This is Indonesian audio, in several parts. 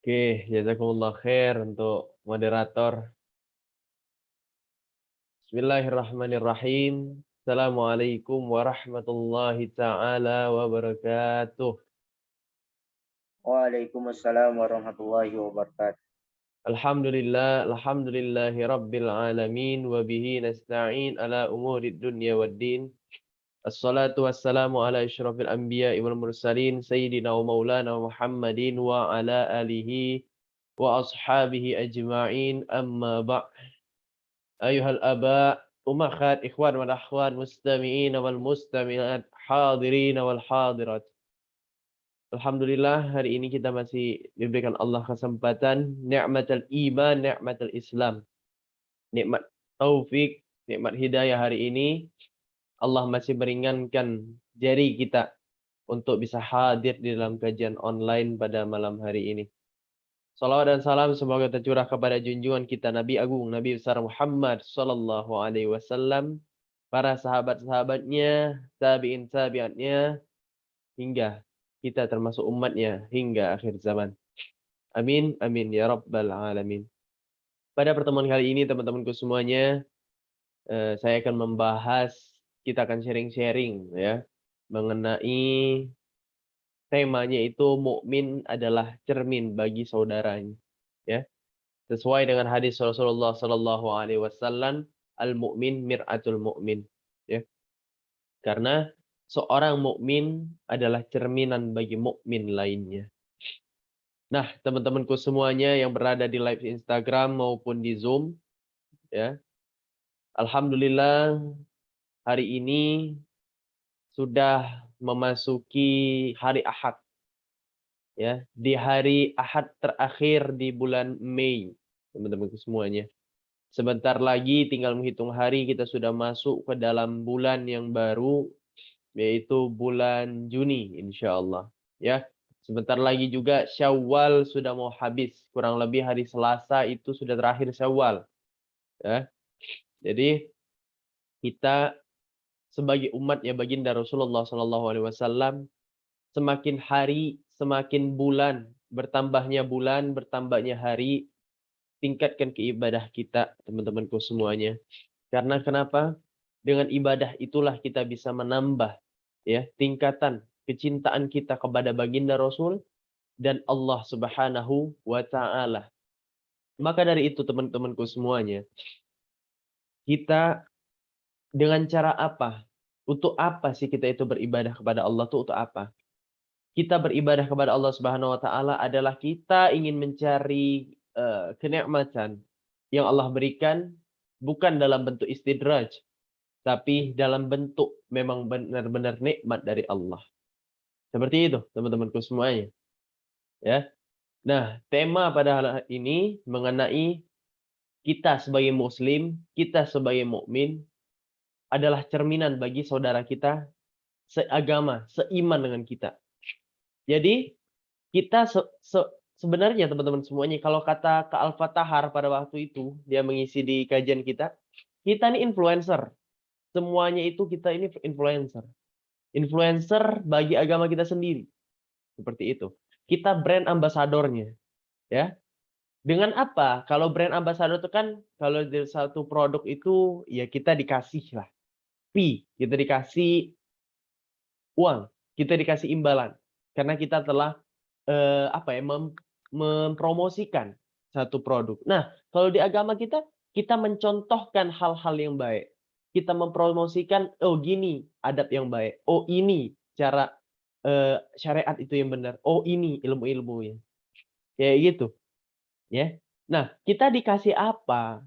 Oke, jazakumullah khair untuk moderator. Bismillahirrahmanirrahim. Assalamualaikum warahmatullahi taala wabarakatuh. Waalaikumsalam warahmatullahi wabarakatuh. Alhamdulillahi rabbil alamin wa bihi nasta'in ala umurid dunya waddin. Assalatu wassalamu ala asyrafil anbiya'i wal mursalin sayyidina wa maulana Muhammadin wa ala alihi wa ashabihi ajma'in amma ba'd. Ayuhal aba, umakhat, ikhwan wal akhwat, mustami'in wal mustami'at, hadirin wal hadirat. Alhamdulillah hari ini kita masih diberikan Allah kesempatan nikmatul iman, nikmatul Islam. Nikmat taufik, nikmat hidayah hari ini Allah masih meringankan jari kita untuk bisa hadir di dalam kajian online pada malam hari ini. Salawat dan salam semoga tercurah kepada junjungan kita Nabi Agung, Nabi besar Muhammad sallallahu alaihi wasallam, para sahabat-sahabatnya, tabi'in tabi'atnya, hingga kita termasuk umatnya hingga akhir zaman. Amin, amin ya rabbal alamin. Pada pertemuan kali ini teman-temanku semuanya, saya akan membahas, kita akan sharing-sharing ya, mengenai temanya itu mukmin adalah cermin bagi saudaranya, ya. Sesuai dengan hadis Rasulullah sallallahu alaihi wasallam, al-mu'min mir'atul mu'min, ya. Karena seorang mukmin adalah cerminan bagi mukmin lainnya. Nah, teman-temanku semuanya yang berada di live Instagram maupun di Zoom, ya. Alhamdulillah hari ini sudah memasuki hari Ahad, ya. Di hari Ahad terakhir di bulan Mei, teman-temanku semuanya. Sebentar lagi tinggal menghitung hari kita sudah masuk ke dalam bulan yang baru, yaitu bulan Juni insyaallah, ya. Sebentar lagi juga Syawal sudah mau habis, kurang lebih hari Selasa itu sudah terakhir Syawal, ya. Jadi kita sebagai umatnya baginda Rasulullah sallallahu alaihi wasallam, semakin hari, semakin bulan, bertambahnya hari, tingkatkan keibadah kita, teman-temanku semuanya. Karena kenapa? Dengan ibadah itulah kita bisa menambah, ya, tingkatan kecintaan kita kepada baginda Rasul dan Allah Subhanahu wa taala. Maka dari itu teman-temanku semuanya, kita dengan cara apa? Untuk apa sih kita itu beribadah kepada Allah itu untuk apa? Kita beribadah kepada Allah Subhanahu wa taala adalah kita ingin mencari kenikmatan yang Allah berikan, bukan dalam bentuk istidraj, tapi dalam bentuk memang benar-benar nikmat dari Allah. Seperti itu, teman-temanku semuanya, ya. Nah, tema pada hal ini mengenai kita sebagai muslim, kita sebagai mukmin adalah cerminan bagi saudara kita seagama, seiman dengan kita. Jadi, kita sebenarnya teman-teman semuanya, kalau kata Kak Al-Fatahar pada waktu itu, dia mengisi di kajian kita ini influencer. Semuanya itu kita ini influencer. Influencer bagi agama kita sendiri. Seperti itu. Kita brand ambasadornya, ya. Dengan apa? Kalau brand ambassador itu kan kalau di satu produk itu ya kita dikasih lah fee, kita dikasih uang, kita dikasih imbalan karena kita telah mempromosikan satu produk. Nah, kalau di agama kita mencontohkan hal-hal yang baik. Kita mempromosikan, oh gini adab yang baik. Oh ini cara syariat itu yang benar. Oh ini ilmu-ilmunya. Kayak gitu, ya. Nah, kita dikasih apa?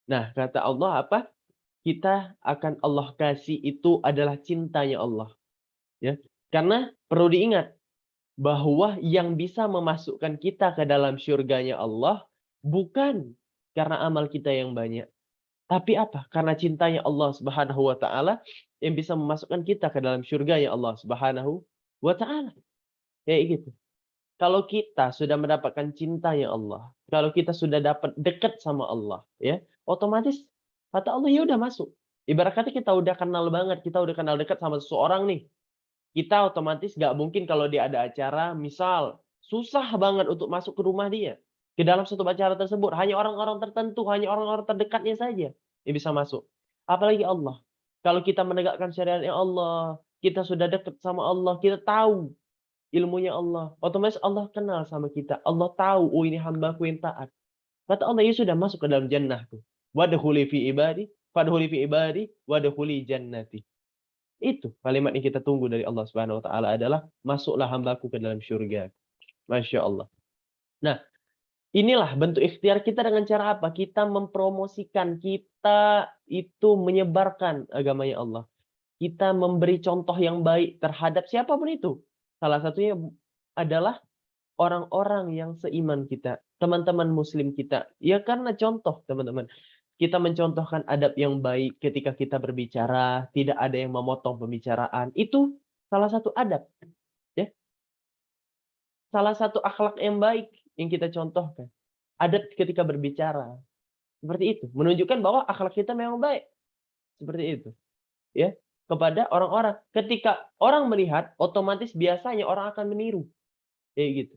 Nah, kata Allah apa? Kita akan Allah kasih itu adalah cintanya Allah, ya. Karena perlu diingat bahwa yang bisa memasukkan kita ke dalam syurganya Allah bukan karena amal kita yang banyak, tapi apa? Karena cintanya Allah Subhanahu wa taala yang bisa memasukkan kita ke dalam syurganya Allah Subhanahu wa taala. Kayak gitu. Kalau kita sudah mendapatkan cintanya Allah, kalau kita sudah dapat dekat sama Allah, ya, otomatis kata Allah ya udah masuk. Ibarat kata kita udah kenal banget, kita udah kenal dekat sama seseorang nih. Kita otomatis nggak mungkin kalau dia ada acara, misal susah banget untuk masuk ke rumah dia. Ke dalam suatu acara tersebut, hanya orang-orang tertentu, hanya orang-orang terdekatnya saja yang bisa masuk. Apalagi Allah. Kalau kita menegakkan syariat Allah, kita sudah dekat sama Allah, kita tahu ilmunya Allah. Otomatis Allah kenal sama kita. Allah tahu, oh ini hambaku yang taat. Kata Allah, ya sudah masuk ke dalam jannahku. Wadkhuli fi ibadi, fadkhuli fi ibadi, wadkhuli jannati. Itu kalimat yang kita tunggu dari Allah Subhanahu wa taala adalah masuklah hambaku ke dalam syurga. Masya Allah. Nah, inilah bentuk ikhtiar kita dengan cara apa? Kita mempromosikan, kita itu menyebarkan agamanya Allah. Kita memberi contoh yang baik terhadap siapapun itu. Salah satunya adalah orang-orang yang seiman kita, teman-teman muslim kita. Ya karena contoh, teman-teman. Kita mencontohkan adab yang baik ketika kita berbicara, tidak ada yang memotong pembicaraan. Itu salah satu adab, ya. Salah satu akhlak yang baik yang kita contohkan. Adab ketika berbicara. Seperti itu, menunjukkan bahwa akhlak kita memang baik. Seperti itu, ya. Kepada orang-orang. Ketika orang melihat, otomatis biasanya orang akan meniru. Kayak gitu.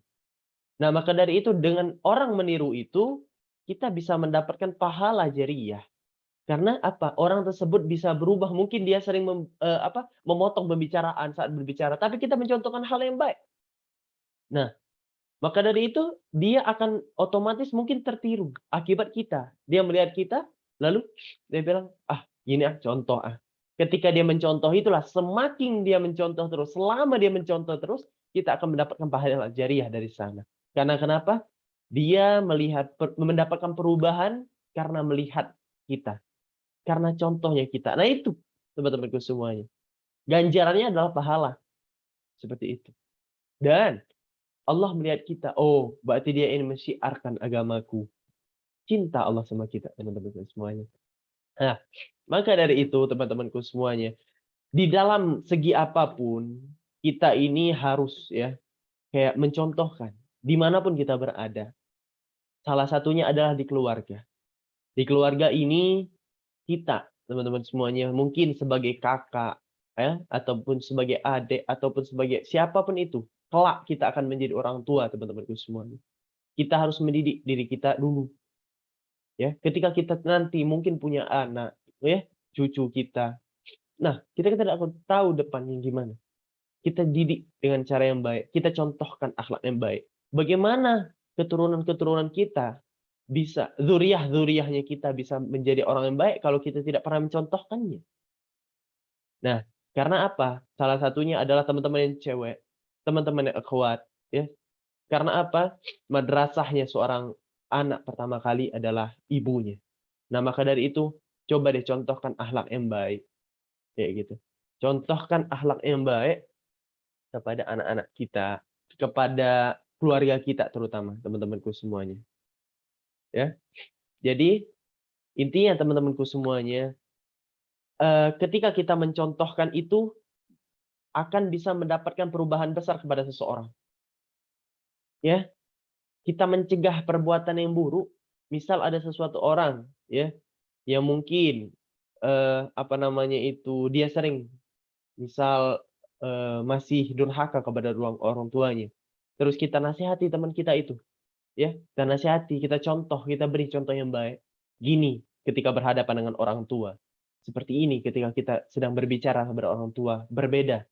Nah, maka dari itu dengan orang meniru itu, kita bisa mendapatkan pahala jariyah. Karena apa? Orang tersebut bisa berubah. Mungkin dia sering memotong pembicaraan saat berbicara, tapi kita mencontohkan hal yang baik. Nah, maka dari itu dia akan otomatis mungkin tertiru akibat kita. Dia melihat kita, lalu dia bilang, gini contoh Ketika dia mencontoh itulah, semakin dia mencontoh terus, selama dia mencontoh terus, kita akan mendapatkan pahala jariyah dari sana. Karena kenapa? Dia mendapatkan perubahan karena melihat kita. Karena contohnya kita. Nah itu, teman-temanku semuanya. Ganjarannya adalah pahala. Seperti itu. Dan Allah melihat kita. Oh, berarti dia ini mensyiarkan agamaku. Cinta Allah sama kita, teman-temanku semuanya. Nah, maka dari itu, teman-temanku semuanya, di dalam segi apapun, kita ini harus ya kayak mencontohkan dimanapun kita berada. Salah satunya adalah di keluarga. Di keluarga ini kita, teman-teman semuanya, mungkin sebagai kakak, ya, ataupun sebagai adik, ataupun sebagai siapapun itu, kelak kita akan menjadi orang tua, teman-temanku semuanya. Kita harus mendidik diri kita dulu. Ya, ketika kita nanti mungkin punya anak, ya, cucu kita. Nah, kita tidak akan tahu depannya gimana. Kita didik dengan cara yang baik, kita contohkan akhlak yang baik. Bagaimana keturunan-keturunan kita bisa, zuriyah-zuriyahnya kita bisa menjadi orang yang baik kalau kita tidak pernah mencontohkannya. Nah, karena apa? Salah satunya adalah teman-teman yang cewek, teman-teman yang akhwat, ya. Karena apa? Madrasahnya seorang anak pertama kali adalah ibunya. Nah, maka dari itu coba deh contohkan akhlak yang baik. Kayak gitu. Contohkan akhlak yang baik kepada anak-anak kita, kepada keluarga kita terutama, teman-temanku semuanya. Ya. Jadi intinya teman-temanku semuanya, ketika kita mencontohkan itu akan bisa mendapatkan perubahan besar kepada seseorang. Ya. Kita mencegah perbuatan yang buruk, misal ada sesuatu orang ya yang mungkin dia sering misal masih durhaka kepada orang tuanya. Terus kita nasihati teman kita itu. Ya, kita nasihati, kita contoh, kita beri contoh yang baik. Gini ketika berhadapan dengan orang tua. Seperti ini ketika kita sedang berbicara kepada orang tua, berbeda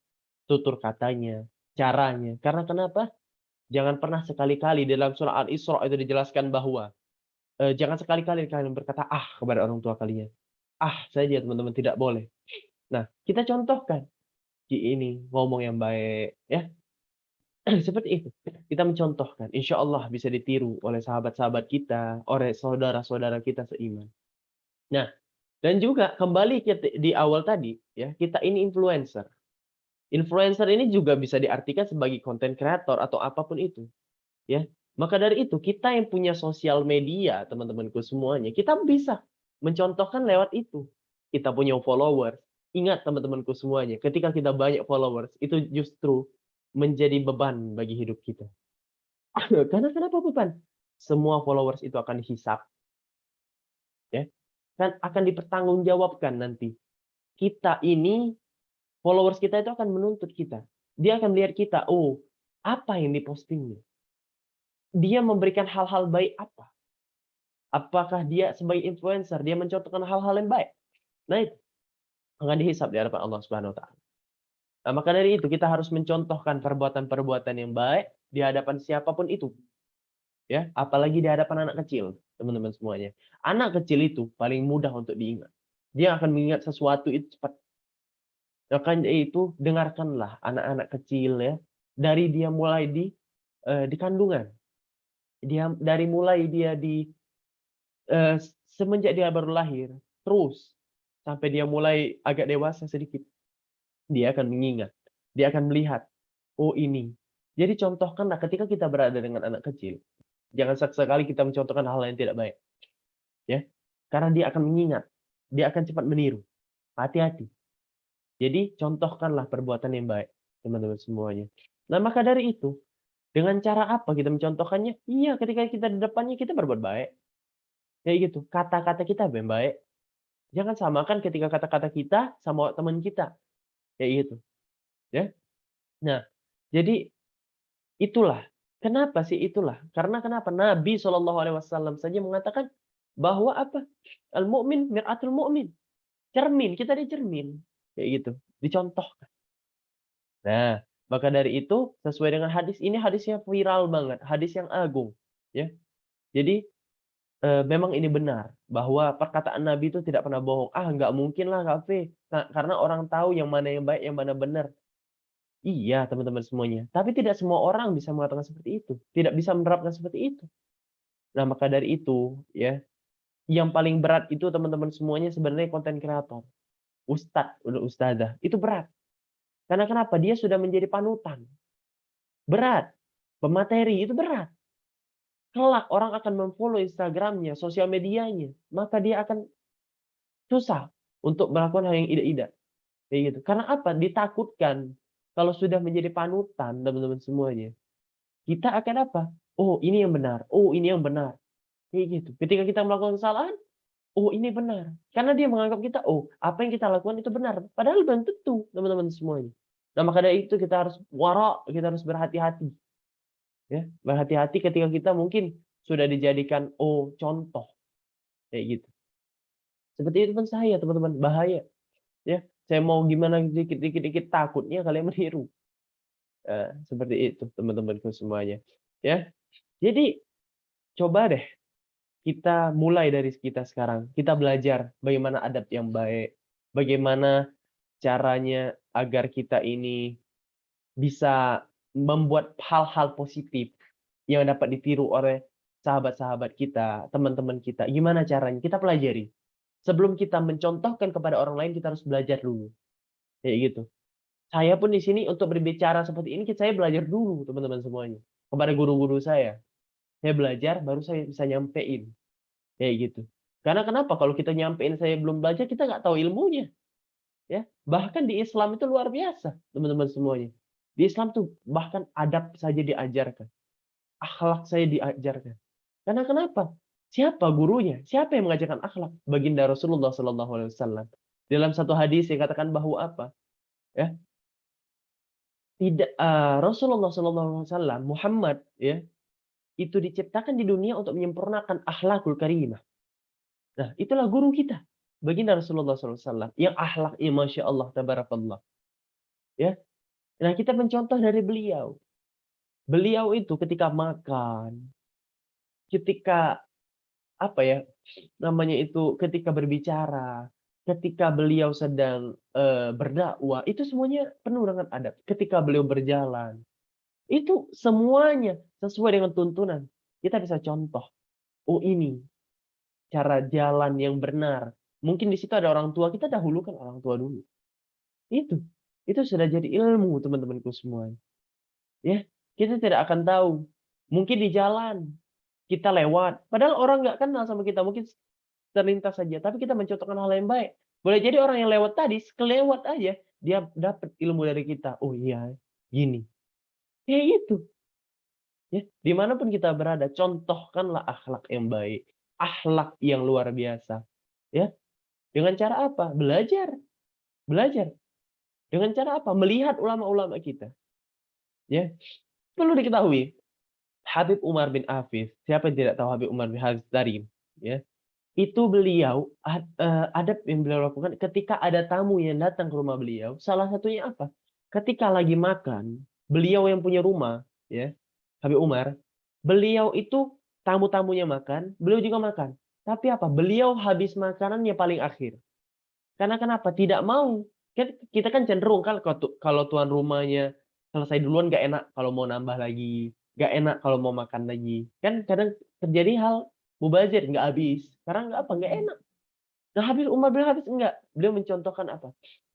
tutur katanya, caranya. Karena kenapa? Jangan pernah sekali-kali dalam surah Al-Isra itu dijelaskan bahwa jangan sekali-kali kalian berkata kepada orang tua kalian. Saja teman-teman, tidak boleh. Nah, kita contohkan ini ngomong yang baik ya. Seperti itu. Kita mencontohkan, insya Allah bisa ditiru oleh sahabat-sahabat kita, oleh saudara-saudara kita seiman. Nah, dan juga kembali di awal tadi, ya, kita ini influencer. Influencer ini juga bisa diartikan sebagai content creator atau apapun itu. Ya, maka dari itu kita yang punya sosial media, teman-temanku semuanya, kita bisa mencontohkan lewat itu. Kita punya followers. Ingat teman-temanku semuanya, ketika kita banyak followers, itu justru menjadi beban bagi hidup kita. Karena kenapa beban? Semua followers itu akan dihisap. Ya. Kan akan dipertanggungjawabkan nanti. Kita ini, followers kita itu akan menuntut kita. Dia akan melihat kita, apa yang dipostingnya? dia memberikan hal-hal baik apa? Apakah dia sebagai influencer, dia mencontohkan hal-hal yang baik? Nah itu, akan dihisab di hadapan Allah Subhanahu wa taala. Nah, maka dari itu kita harus mencontohkan perbuatan-perbuatan yang baik di hadapan siapapun itu. Ya, apalagi di hadapan anak kecil, teman-teman semuanya. Anak kecil itu paling mudah untuk diingat. Dia akan mengingat sesuatu itu cepat. Makanya itu dengarkanlah anak-anak kecil ya, dari dia mulai di kandungan. Dia dari mulai dia semenjak dia baru lahir, terus sampai dia mulai agak dewasa sedikit, dia akan mengingat, dia akan melihat, oh ini. Jadi contohkanlah ketika kita berada dengan anak kecil, jangan sekali kita mencontohkan hal yang tidak baik, ya, karena dia akan mengingat, dia akan cepat meniru. Hati-hati. Jadi contohkanlah perbuatan yang baik, teman-teman semuanya. Nah maka dari itu, dengan cara apa kita mencontohkannya? Iya, ketika kita di depannya kita berbuat baik, kayak gitu. Kata-kata kita yang baik. Jangan samakan ketika kata-kata kita sama teman kita, kayak gitu, ya. Nah, jadi itulah. Kenapa sih itulah? Karena kenapa? Nabi SAW saja mengatakan bahwa apa? Al-mu'min mir'atul mu'min. Cermin, kita di cermin. Kayak gitu. Dicontohkan. Nah, maka dari itu sesuai dengan hadis ini, hadisnya viral banget, hadis yang agung, ya. Jadi memang ini benar bahwa perkataan Nabi itu tidak pernah bohong. Ah, nggak mungkin lah kafe, karena orang tahu yang mana yang baik, yang mana benar. Iya, teman-teman semuanya. Tapi tidak semua orang bisa mengatakan seperti itu. Tidak bisa menerapkan seperti itu. Nah, maka dari itu, ya, yang paling berat itu teman-teman semuanya sebenarnya konten kreator. Ustadz, ustadzah, itu berat. Karena kenapa? Dia sudah menjadi panutan. Berat. Pemateri itu berat. Kelak orang akan memfollow Instagramnya, sosial medianya. Maka dia akan susah untuk melakukan hal yang tidak-tidak. Kayak gitu. Karena apa? Ditakutkan. Kalau sudah menjadi panutan, teman-teman semuanya. Kita akan apa? Oh, ini yang benar. Oh, ini yang benar. Kayak gitu. Ketika kita melakukan kesalahan, oh, ini benar. Karena dia menganggap kita, oh, apa yang kita lakukan itu benar. Padahal belum tentu, teman-teman semuanya. Nah, maka dari itu kita harus warok, kita harus berhati-hati. Ya, berhati-hati ketika kita mungkin sudah dijadikan, oh, contoh. Kayak gitu. Seperti itu pun saya, teman-teman. Bahaya. Ya, saya mau gimana dikit-dikit takutnya kalian meniru. Seperti itu, teman-temanku semuanya. Ya, jadi coba deh kita mulai dari kita sekarang. Kita belajar bagaimana adab yang baik, bagaimana caranya agar kita ini bisa membuat hal-hal positif yang dapat ditiru oleh sahabat-sahabat kita, teman-teman kita. Gimana caranya? Kita pelajari. Sebelum kita mencontohkan kepada orang lain, kita harus belajar dulu. Kayak gitu. Saya pun di sini untuk berbicara seperti ini, saya belajar dulu, teman-teman semuanya. Kepada guru-guru saya. Saya belajar, baru saya bisa nyampein. Kayak gitu. Karena kenapa? Kalau kita nyampein saya belum belajar, kita nggak tahu ilmunya. Ya, bahkan di Islam itu luar biasa, teman-teman semuanya. Di Islam tuh bahkan adab saja diajarkan, akhlak saya diajarkan. Karena kenapa? Siapa gurunya? Siapa yang mengajarkan akhlak? Baginda Rasulullah SAW. Dalam satu hadis yang katakan bahwa apa? Ya, tidak Rasulullah SAW Muhammad ya itu diciptakan di dunia untuk menyempurnakan akhlakul karimah. Nah, itulah guru kita. Baginda Rasulullah SAW yang akhlaknya masya Allah tabarakallah. Ya, nah kita mencontoh dari beliau. Beliau itu ketika makan, ketika apa ya namanya itu, ketika berbicara, ketika beliau sedang berdakwah, itu semuanya penuh dengan adab. Ketika beliau berjalan, itu semuanya sesuai dengan tuntunan. Kita bisa contoh. Oh ini cara jalan yang benar. Mungkin di situ ada orang tua, kita dahulukan orang tua dulu. Itu. Itu sudah jadi ilmu, teman-temanku semua. Ya, kita tidak akan tahu. Mungkin di jalan kita lewat, padahal orang nggak kenal sama kita, mungkin terlintas saja, tapi kita mencontohkan hal yang baik. Boleh jadi orang yang lewat tadi, kelewat aja, dia dapat ilmu dari kita. Oh iya, gini. Kayak gitu. Ya, dimanapun kita berada, contohkanlah akhlak yang baik, akhlak yang luar biasa. Ya, dengan cara apa? Belajar, belajar. Dengan cara apa? Melihat ulama-ulama kita. Ya, perlu diketahui, Habib Umar bin Hafiz, siapa yang tidak tahu Habib Umar bin Hafiz Darim, ya. Itu beliau adab yang beliau lakukan ketika ada tamu yang datang ke rumah beliau, salah satunya apa? Ketika lagi makan, beliau yang punya rumah, ya, Habib Umar, beliau itu tamu-tamunya makan, beliau juga makan. Tapi apa? Beliau habis makanannya paling akhir. Karena kenapa? Tidak mau. Kita kan cenderung kan kalau tuan rumahnya selesai duluan nggak enak kalau mau nambah lagi, nggak enak kalau mau makan lagi. Kan kadang terjadi hal mubazir, nggak habis. Karena nggak apa? Nggak enak. Nah, habis Umar bin Habis enggak. Beliau mencontohkan apa?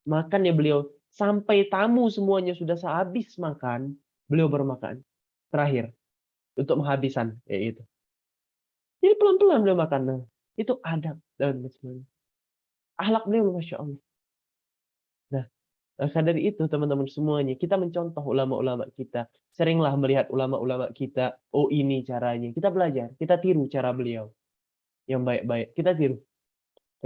Makannya beliau sampai tamu semuanya sudah sehabis makan, beliau baru makan. Terakhir untuk menghabisan kayak itu. Jadi pelan-pelan beliau makan. Nah, itu adab dan semuanya. Akhlak beliau Masya Allah. Nah, maka dari itu teman-teman semuanya, kita mencontoh ulama-ulama kita. Seringlah melihat ulama-ulama kita, oh ini caranya. Kita belajar, kita tiru cara beliau yang baik-baik. Kita tiru.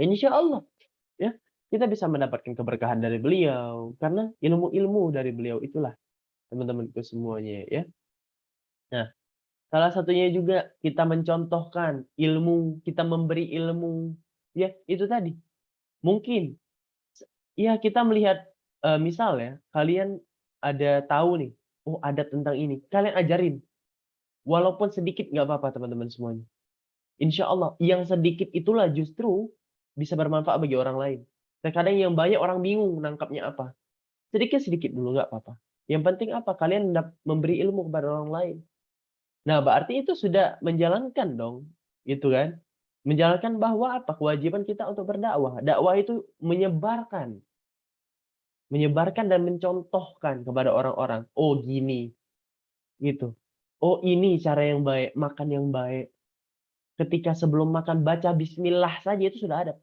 Insya Allah, ya, kita bisa mendapatkan keberkahan dari beliau karena ilmu-ilmu dari beliau itulah teman-teman itu semuanya, ya. Nah, salah satunya juga kita mencontohkan ilmu, kita memberi ilmu, ya, itu tadi. Mungkin ya kita melihat misal ya, kalian ada tahu nih, oh ada tentang ini, kalian ajarin. Walaupun sedikit nggak apa-apa teman-teman semuanya. Insya Allah, yang sedikit itulah justru bisa bermanfaat bagi orang lain. Terkadang yang banyak orang bingung nangkapnya apa. Sedikit-sedikit dulu nggak apa-apa. Yang penting apa? Kalian memberi ilmu kepada orang lain. Nah, berarti itu sudah menjalankan dong, gitu kan? Menjalankan bahwa apa? Kewajiban kita untuk berdakwah. Dakwah itu menyebarkan dan mencontohkan kepada orang-orang. Oh, gini, gitu. Oh, ini cara yang baik, makan yang baik. Ketika sebelum makan baca bismillah saja itu sudah ada.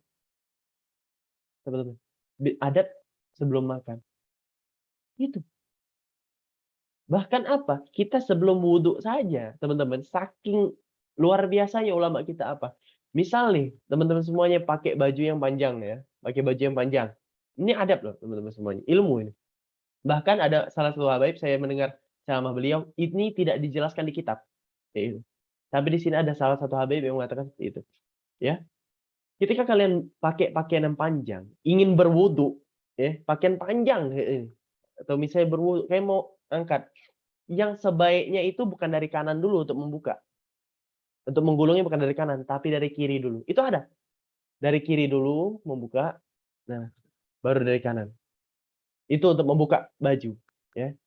Teman-teman. Adab sebelum makan. Gitu. Bahkan apa? Kita sebelum wudhu saja, teman-teman, saking luar biasanya ulama kita apa? Misal nih, teman-teman semuanya pakai baju yang panjang ya, pakai baju yang panjang. Ini adab loh, teman-teman semuanya, ilmu ini. Bahkan ada salah satu habaib saya mendengar sama beliau, ini tidak dijelaskan di kitab. Kayak itu. Tapi di sini ada salah satu habaib yang mengatakan seperti itu. Ya, ketika kalian pakai pakaian yang panjang, ingin berwudhu, ya, pakaian panjang, atau misalnya berwudhu, kayak mau angkat, yang sebaiknya itu bukan dari kanan dulu untuk membuka. Untuk menggulungnya bukan dari kanan, tapi dari kiri dulu. Itu ada. Dari kiri dulu membuka, nah baru dari kanan. Itu untuk membuka baju, ya.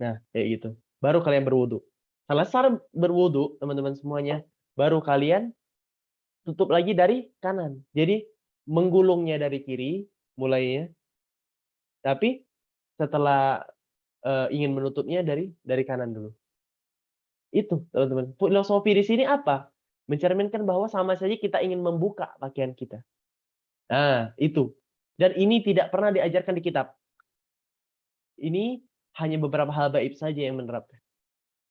Nah, kayak gitu. Baru kalian berwudu. Selesai berwudu, teman-teman semuanya, baru kalian tutup lagi dari kanan. Jadi menggulungnya dari kiri mulainya, tapi setelah ingin menutupnya dari kanan dulu. Itu, teman-teman. Filosofi di sini apa? Mencerminkan bahwa sama saja kita ingin membuka pakaian kita. Nah, itu. Dan ini tidak pernah diajarkan di kitab. Ini hanya beberapa habaib saja yang menerapkan.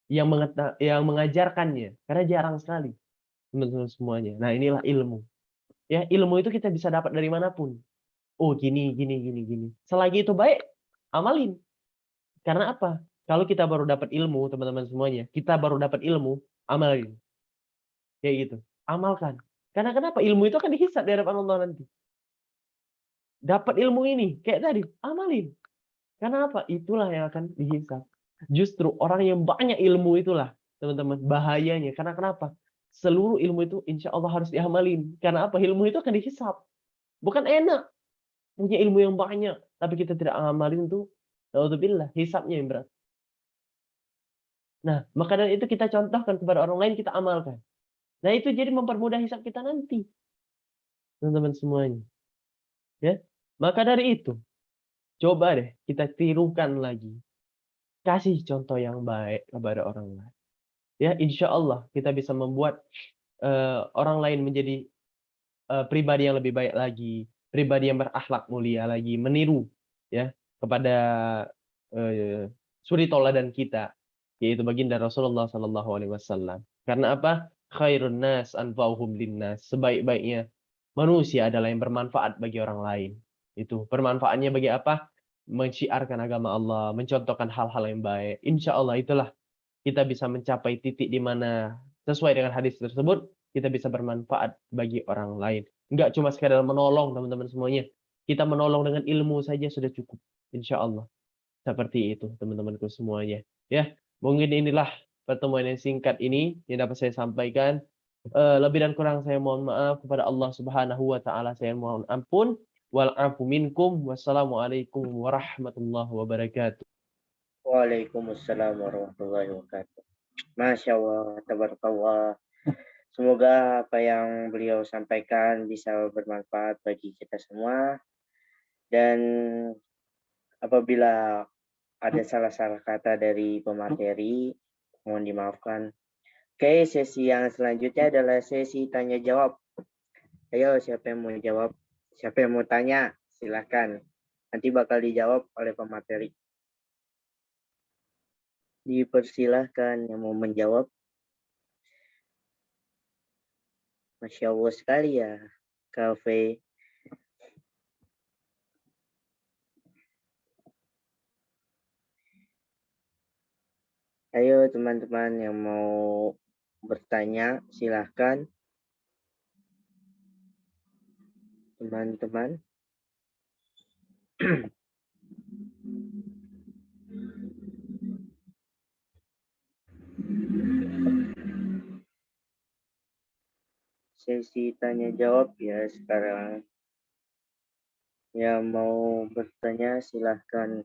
Yang mengajarkannya. Karena jarang sekali. Teman-teman semuanya. Nah, inilah ilmu. Ya, ilmu itu kita bisa dapat dari manapun. Oh, gini, gini, gini, gini. Selagi itu baik, amalin. Karena apa? Kalau kita baru dapat ilmu, teman-teman semuanya, kita baru dapat ilmu, amalin. Kayak gitu. Amalkan. Karena kenapa? Ilmu itu akan dihisab di hadapan Allah nanti. Dapat ilmu ini, kayak tadi, amalin. Karena apa? Itulah yang akan dihisab. Justru orang yang banyak ilmu itulah, teman-teman, bahayanya. Karena kenapa? Seluruh ilmu itu insya Allah harus diamalin. Karena apa? Ilmu itu akan dihisab. Bukan enak punya ilmu yang banyak, tapi kita tidak amalin tuh, naudzubillah, hisabnya yang berat. Nah, maka dari itu kita contohkan kepada orang lain, kita amalkan. Nah, itu jadi mempermudah hisab kita nanti. Teman-teman semuanya. Ya. Maka dari itu, coba deh kita tirukan lagi. Kasih contoh yang baik kepada orang lain. Ya, insya Allah kita bisa membuat orang lain menjadi pribadi yang lebih baik lagi, pribadi yang berakhlak mulia lagi, meniru ya kepada suri tauladan kita, yaitu baginda Rasulullah Sallallahu Alaihi Wasallam. Karena apa? Khairun nas anfa'uhum linnas. Sebaik-baiknya manusia adalah yang bermanfaat bagi orang lain. Itu bermanfaatnya bagi apa? Menciarkan agama Allah, mencontohkan hal-hal yang baik. Insya Allah itulah kita bisa mencapai titik di mana sesuai dengan hadis tersebut, kita bisa bermanfaat bagi orang lain. Enggak cuma sekadar menolong teman-teman semuanya. Kita menolong dengan ilmu saja sudah cukup. Insya Allah. Seperti itu teman-temanku semuanya. Ya, mungkin inilah pertemuan yang singkat ini yang dapat saya sampaikan. Lebih dan kurang saya mohon maaf kepada Allah Subhanahu wa taala. Saya mohon ampun. Wal'afu minkum. Wassalamualaikum warahmatullahi wabarakatuh. Waalaikumsalam warahmatullahi wabarakatuh. Masya Allah, tabarakallah. Semoga apa yang beliau sampaikan bisa bermanfaat bagi kita semua. Dan apabila ada salah-salah kata dari pemateri, mohon dimaafkan. Oke, sesi yang selanjutnya adalah sesi tanya jawab. Ayo, siapa yang mau jawab? Siapa yang mau tanya? Silahkan. Nanti bakal dijawab oleh pemateri. Dipersilahkan yang mau menjawab. Masya Allah sekali ya, kafe. Ayo teman-teman yang mau bertanya, silahkan. Teman-teman. Sesi tanya jawab ya sekarang. Yang mau bertanya silahkan.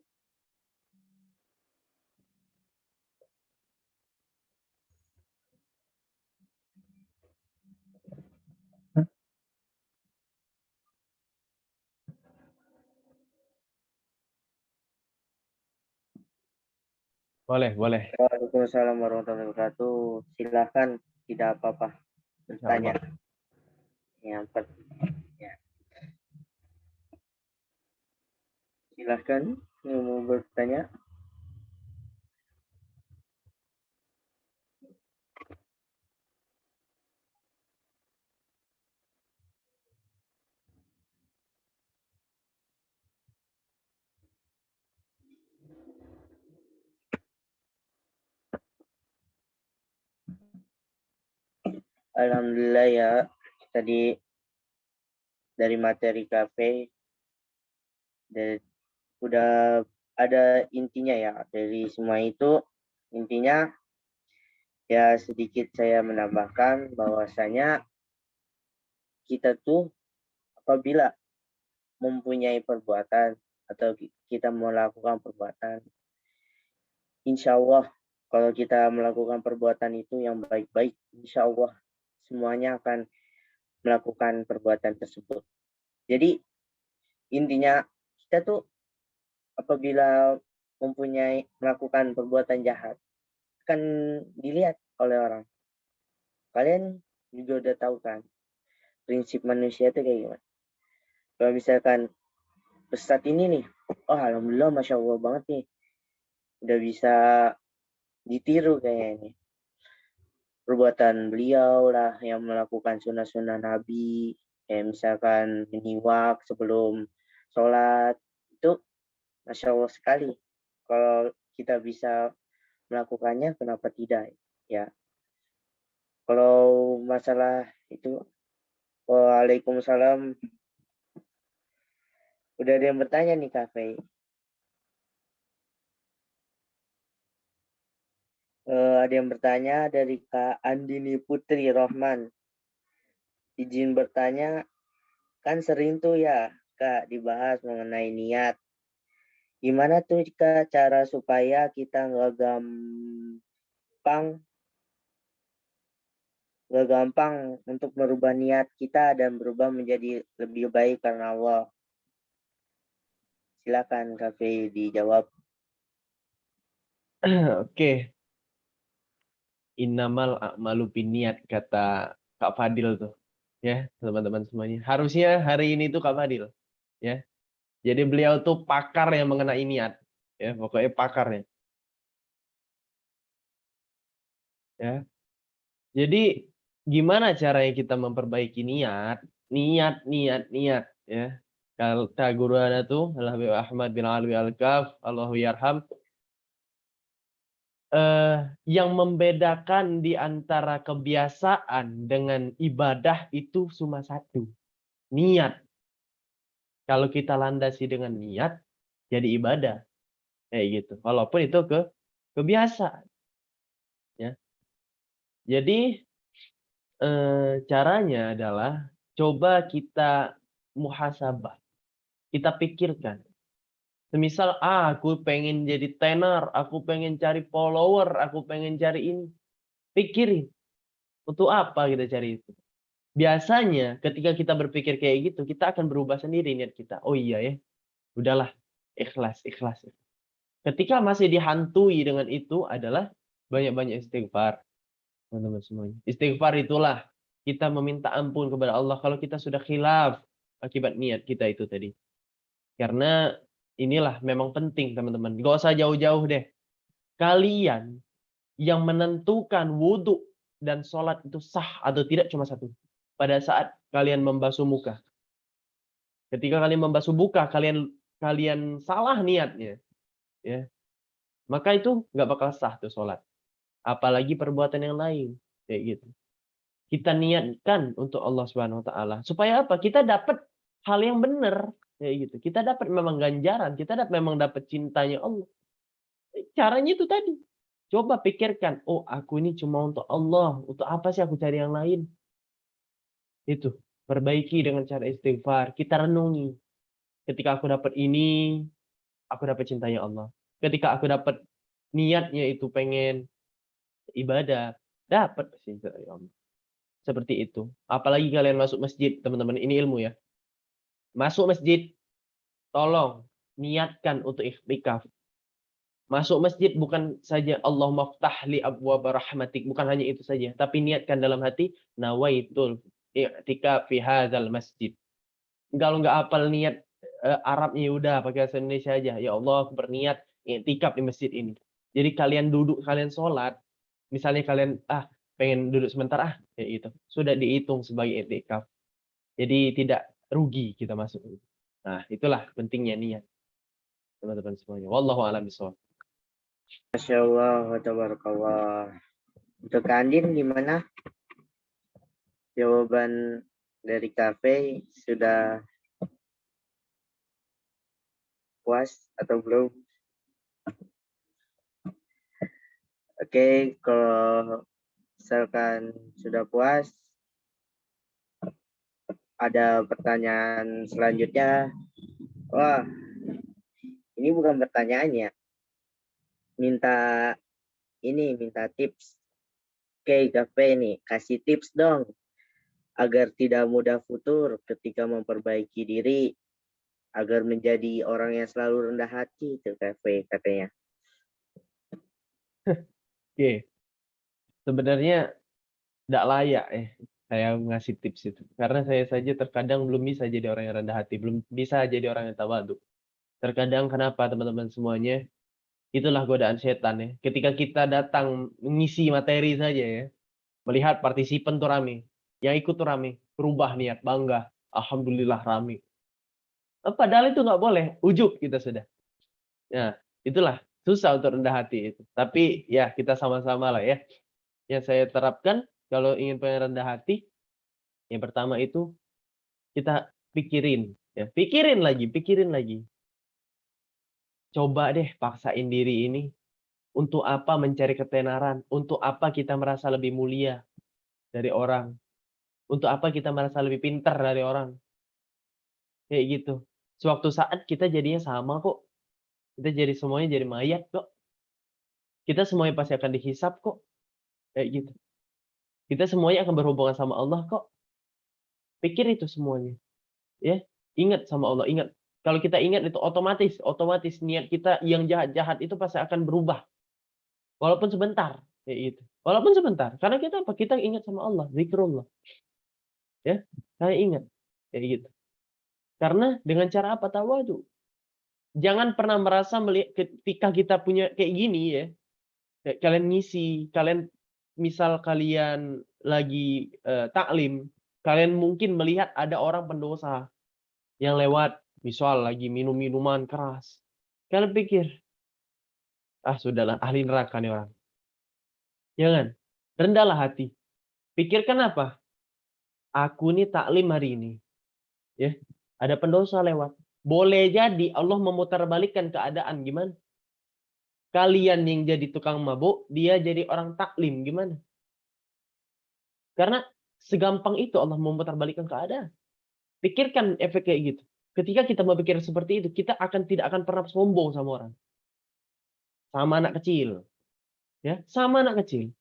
Boleh, boleh. Waalaikumsalam warahmatullahi wabarakatuh. Silahkan, tidak apa-apa bertanya. Yang ya. Silahkan yang mau bertanya. Alhamdulillah ya, tadi dari materi kafe udah ada intinya ya dari semua itu. Intinya ya sedikit saya menambahkan bahwasanya kita tuh apabila mempunyai perbuatan atau kita melakukan perbuatan, insya Allah kalau kita melakukan perbuatan itu yang baik-baik, insya Allah semuanya akan melakukan perbuatan tersebut. Jadi intinya kita tuh apabila melakukan perbuatan jahat akan dilihat oleh orang. Kalian juga udah tahu kan prinsip manusia itu kayak gimana. Kalau misalkan Ustadz ini nih, oh alhamdulillah masya Allah banget nih, udah bisa ditiru kayaknya. Perbuatan beliau lah yang melakukan sunnah-sunnah Nabi, kayak misalkan menyiwak sebelum sholat, itu masya Allah sekali. Kalau kita bisa melakukannya, kenapa tidak? Ya, kalau masalah itu, waalaikumsalam. Udah ada yang bertanya nih, Kafe. Ada yang bertanya dari Kak Andini Putri Rohman. Izin bertanya, kan sering tuh ya, Kak, dibahas mengenai niat. Gimana tuh, Kak, cara supaya kita nggak gampang untuk merubah niat kita dan berubah menjadi lebih baik karena Allah. Silakan, Kafe, dijawab. Oke. Innamal a'malu binniyat kata Kak Fadil tuh. Ya, teman-teman semuanya. Harusnya hari ini tuh Kak Fadil, ya. Jadi beliau tuh pakar yang mengenai niat, ya, pokoknya pakarnya. Ya. Jadi gimana caranya kita memperbaiki niat? Niat, ya. Kata guru ana tuh Habib Ahmad bin Alwi Al-Kaf, Allahu yarham. yang membedakan di antara kebiasaan dengan ibadah itu cuma satu, niat. Kalau kita landasi dengan niat, jadi ibadah. Kayak gitu. Walaupun itu kebiasaan. Ya. Jadi caranya adalah coba kita muhasabah. Kita pikirkan. Semisal, aku pengen jadi tenar, aku pengen cari follower, aku pengen cari ini. Pikirin, untuk apa kita cari itu? Biasanya ketika kita berpikir kayak gitu, kita akan berubah sendiri niat kita. Oh iya ya, udahlah, ikhlas, ikhlas. Ketika masih dihantui dengan itu adalah banyak-banyak istighfar, teman-teman semuanya. Istighfar itulah kita meminta ampun kepada Allah kalau kita sudah khilaf akibat niat kita itu tadi. Karena inilah memang penting, teman-teman. Gak usah jauh-jauh deh. Kalian yang menentukan wudhu dan sholat itu sah atau tidak cuma satu. Pada saat kalian membasuh muka. Ketika kalian membasuh muka, kalian salah niatnya, ya, maka itu nggak bakal sah tuh sholat. Apalagi perbuatan yang lain, kayak gitu. Kita niatkan untuk Allah Subhanahu Wa Taala. Supaya apa? Kita dapat hal yang benar, kayak gitu. Kita dapat memang ganjaran, kita memang dapat cintanya Allah. Caranya itu tadi. Coba pikirkan, oh aku ini cuma untuk Allah, untuk apa sih aku cari yang lain? Itu, perbaiki dengan cara istighfar, kita renungi. Ketika aku dapat ini, aku dapat cintanya Allah. Ketika aku dapat niatnya itu pengen ibadah, dapat cintanya Allah. Seperti itu. Apalagi kalian masuk masjid, teman-teman, ini ilmu ya. Masuk masjid, tolong niatkan untuk iktikaf. Masuk masjid bukan saja Allahumma ftah li abwaaba rahmatik, bukan hanya itu saja, tapi niatkan dalam hati nawaitul i'tikaf fi hadzal masjid. Kalau nggak hafal niat Arabnya udah pakai bahasa Indonesia aja. Ya Allah, aku berniat i'tikaf di masjid ini. Jadi kalian duduk, kalian sholat, misalnya kalian pengen duduk sebentar kayak gitu. Sudah dihitung sebagai i'tikaf. Jadi tidak rugi kita masuk. Nah, itulah pentingnya niat. Teman-teman semuanya. Wallahu a'lam bishawab. Masya Allah, wa tabarakallah. Untuk Kak Andin gimana? Jawaban dari kafe sudah puas atau belum? Oke, kalau misalkan sudah puas, ada pertanyaan selanjutnya. Wah, ini bukan pertanyaannya. Minta tips. Oke, kafe nih, kasih tips dong agar tidak mudah futur ketika memperbaiki diri, agar menjadi orang yang selalu rendah hati, itu kafe katanya. Oke. Sebenarnya tidak layak saya ngasih tips itu. Karena saya saja terkadang belum bisa jadi orang yang rendah hati, belum bisa jadi orang yang tawadhu. Terkadang kenapa teman-teman semuanya? Itulah godaan setan ya. Ketika kita datang mengisi materi saja ya, melihat partisipan tuh rame, yang ikut tuh rame, berubah niat, bangga, alhamdulillah rame. Padahal itu nggak boleh, ujub kita sudah. Nah, itulah susah untuk rendah hati itu. Tapi ya kita sama-sama lah ya. Yang saya terapkan kalau ingin pengen rendah hati, yang pertama itu kita pikirin, ya. Pikirin lagi. Coba deh paksain diri ini. Untuk apa mencari ketenaran? Untuk apa kita merasa lebih mulia dari orang? Untuk apa kita merasa lebih pintar dari orang? Kayak gitu. Suatu saat kita jadinya sama kok. Kita jadi semuanya jadi mayat kok. Kita semuanya pasti akan dihisap kok. Kayak gitu. Kita semuanya akan berhubungan sama Allah kok. Pikir itu semuanya. Ya, ingat sama Allah, ingat. Kalau kita ingat itu otomatis niat kita yang jahat-jahat itu pasti akan berubah. Walaupun sebentar, kayak gitu. Walaupun sebentar, karena kita apa? Kita ingat sama Allah, zikrullah. Ya, saya ingat kayak gitu. Karena dengan cara apa? Tawadhu. Jangan pernah merasa ketika kita punya kayak gini ya, kayak kalian ngisi, kalian misal kalian lagi taklim, kalian mungkin melihat ada orang pendosa yang lewat, misal lagi minum minuman keras. Kalian pikir, sudahlah ahli neraka nih orang. Jangan. Rendahlah hati. Pikirkan apa? Aku nih taklim hari ini. Ya, ada pendosa lewat. Boleh jadi Allah memutarbalikkan keadaan. Gimana? Kalian yang jadi tukang mabuk, dia jadi orang taklim. Gimana? Karena segampang itu Allah memutarbalikkan keadaan. Pikirkan efek kayak gitu. Ketika kita berpikir seperti itu, kita tidak akan pernah sombong sama orang. Sama anak kecil. Ya, sama anak kecil.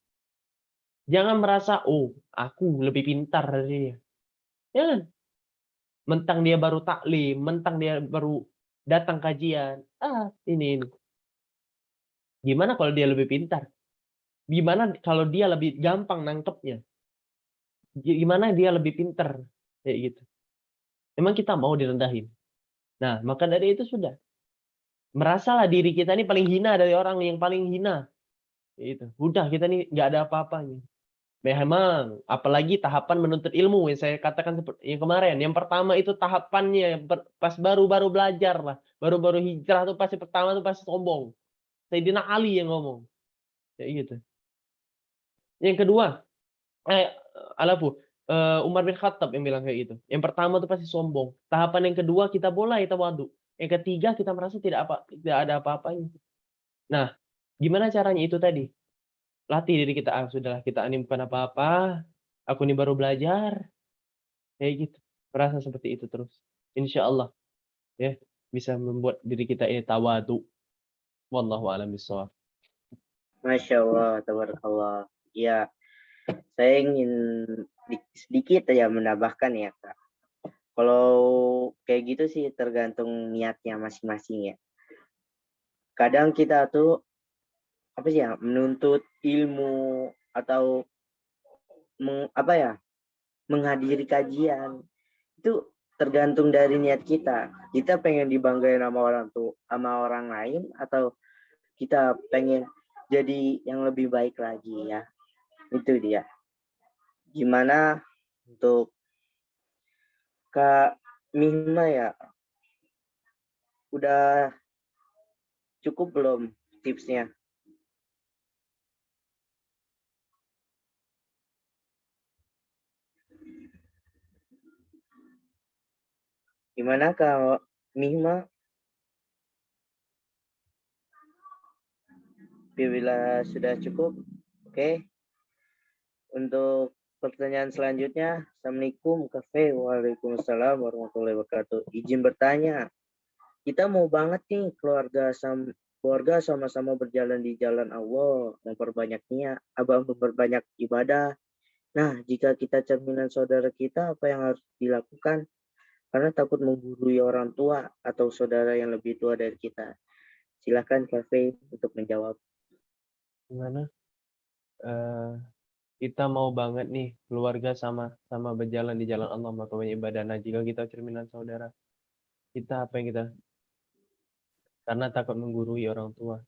Jangan merasa, oh, aku lebih pintar dari dia. Jangan. Mentang dia baru taklim, mentang dia baru datang kajian. Ini. Gimana kalau dia lebih pintar? Gimana kalau dia lebih gampang nangkepnya? Gimana dia lebih pintar? Kayak gitu. Emang kita mau direndahin? Nah, maka dari itu sudah. Merasalah diri kita ini paling hina dari orang yang paling hina. Itu. Udah, kita ini nggak ada apa-apanya. Memang, apalagi tahapan menuntut ilmu yang saya katakan seperti yang kemarin. Yang pertama itu tahapannya pas baru-baru belajar lah, baru-baru hijrah tuh pasti pertama tuh pasti sombong. Sayyidina Ali yang ngomong, kayak gitu. Yang kedua, Umar bin Khattab yang bilang kayak gitu. Yang pertama tuh pasti sombong. Tahapan yang kedua kita boleh tawadu. Yang ketiga kita merasa tidak ada apa-apanya. Nah, gimana caranya itu tadi? Latih diri kita, sudahlah kita ini bukan apa-apa. Aku ini baru belajar. Kayak gitu. Merasa seperti itu terus. Insya Allah ya bisa membuat diri kita ini tawadu. Wallahu a'lam bishawab. Masya Allah, tabarakallah. Ya, saya ingin sedikit aja menambahkan ya, Kak. Kalau kayak gitu sih tergantung niatnya masing-masing ya. Kadang kita tuh apa sih ya, menuntut ilmu atau menghadiri kajian itu tergantung dari niat kita. Kita pengen dibanggain sama orang lain atau kita pengen jadi yang lebih baik lagi ya. Itu dia. Gimana untuk Kak Mihna ya? Udah cukup belum tipsnya? Gimana Kak Mihna? Bila sudah cukup, oke. Untuk pertanyaan selanjutnya, Assalamualaikum Kafe. Waalaikumsalam warahmatullahi wabarakatuh. Izin bertanya, kita mau banget nih keluarga sama-sama berjalan di jalan Allah, memperbanyak ibadah. Nah, jika kita cerminan saudara kita, apa yang harus dilakukan? Karena takut menggurui orang tua atau saudara yang lebih tua dari kita. Silakan Kafe untuk menjawab. Gimana? Kita mau banget nih keluarga sama berjalan di jalan Allah maka banyak ibadah. Nah, jika kita cerminan saudara, kita apa yang kita? Karena takut menggurui orang tua.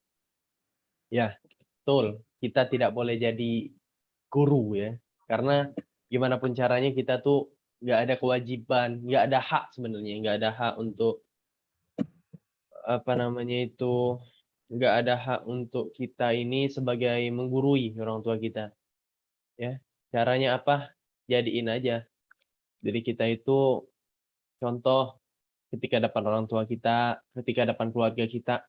Ya, betul. Kita tidak boleh jadi guru ya. Karena gimana pun caranya kita tuh nggak ada kewajiban, nggak ada hak sebenarnya, nggak ada hak untuk apa namanya itu, nggak ada hak untuk kita ini sebagai menggurui orang tua kita. Ya, caranya apa? Jadiin aja. Jadi kita itu contoh ketika depan orang tua kita, ketika depan keluarga kita,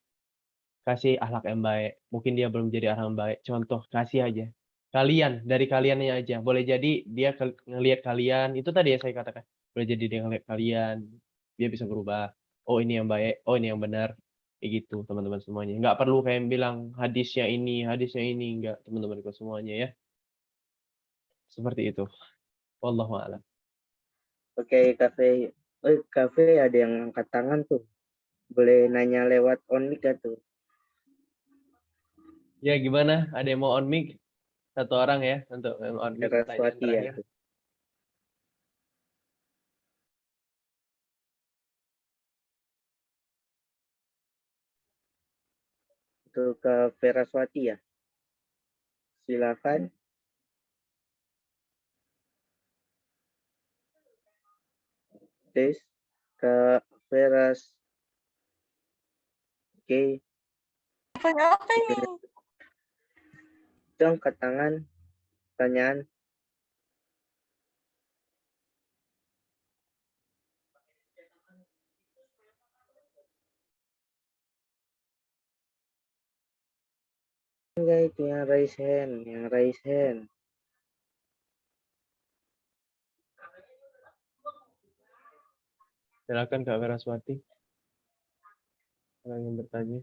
kasih akhlak yang baik. Mungkin dia belum jadi orang baik. Contoh, kasih aja. Kalian, dari kaliannya aja. Boleh jadi dia ngelihat kalian, itu tadi ya saya katakan. Boleh jadi dia ngelihat kalian, dia bisa berubah. Oh ini yang baik, oh ini yang benar. Kayak gitu teman-teman semuanya. Nggak perlu kayak bilang hadisnya ini. Nggak teman-temanku semuanya ya. Seperti itu. Wallahu a'lam. Oke, Kafe ada yang angkat tangan tuh. Boleh nanya lewat on mic gak tuh? Ya gimana? Ada yang mau on mic? Satu orang ya untuk on mic pertanyaan Saraswati ya. terakhir. Untuk ke Veraswati ya. Silakan. Tes ke Veras. Oke. Apa nih? Itu angkat tangan, pertanyaan. Enggak itu yang raise hand, yang raise hand. Silakan Kak Veraswati. Orang yang bertanya.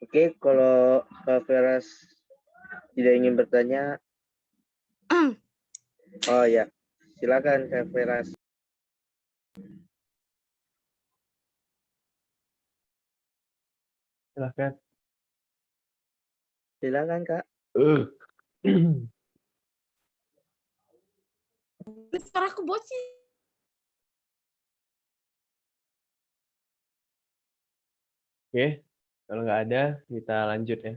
Oke, kalau Kak Veras tidak ingin bertanya, oh ya, silakan Kak Veras. Silakan. Silakan Kak. Suaraku bocil. Oke, kalau nggak ada, kita lanjut ya.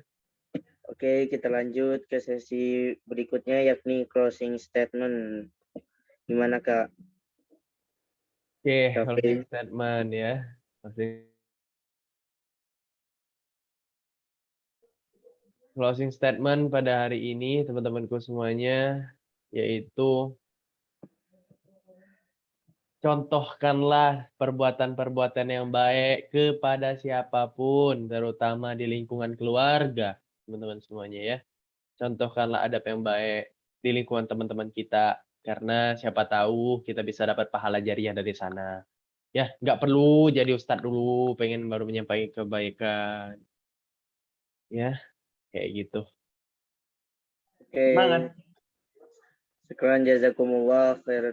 Oke, kita lanjut ke sesi berikutnya yakni closing statement. Gimana Kak? Oke, Kak closing Fei? statement ya. Closing statement pada hari ini, teman-temanku semuanya, yaitu contohkanlah perbuatan-perbuatan yang baik kepada siapapun, terutama di lingkungan keluarga, teman-teman semuanya ya. Contohkanlah adab yang baik di lingkungan teman-teman kita, karena siapa tahu kita bisa dapat pahala jariah dari sana. Ya, nggak perlu jadi ustadz dulu, pengen baru menyampaikan kebaikan. Ya, kayak gitu. Oke. Semangat. Sekian jazakumullah khairan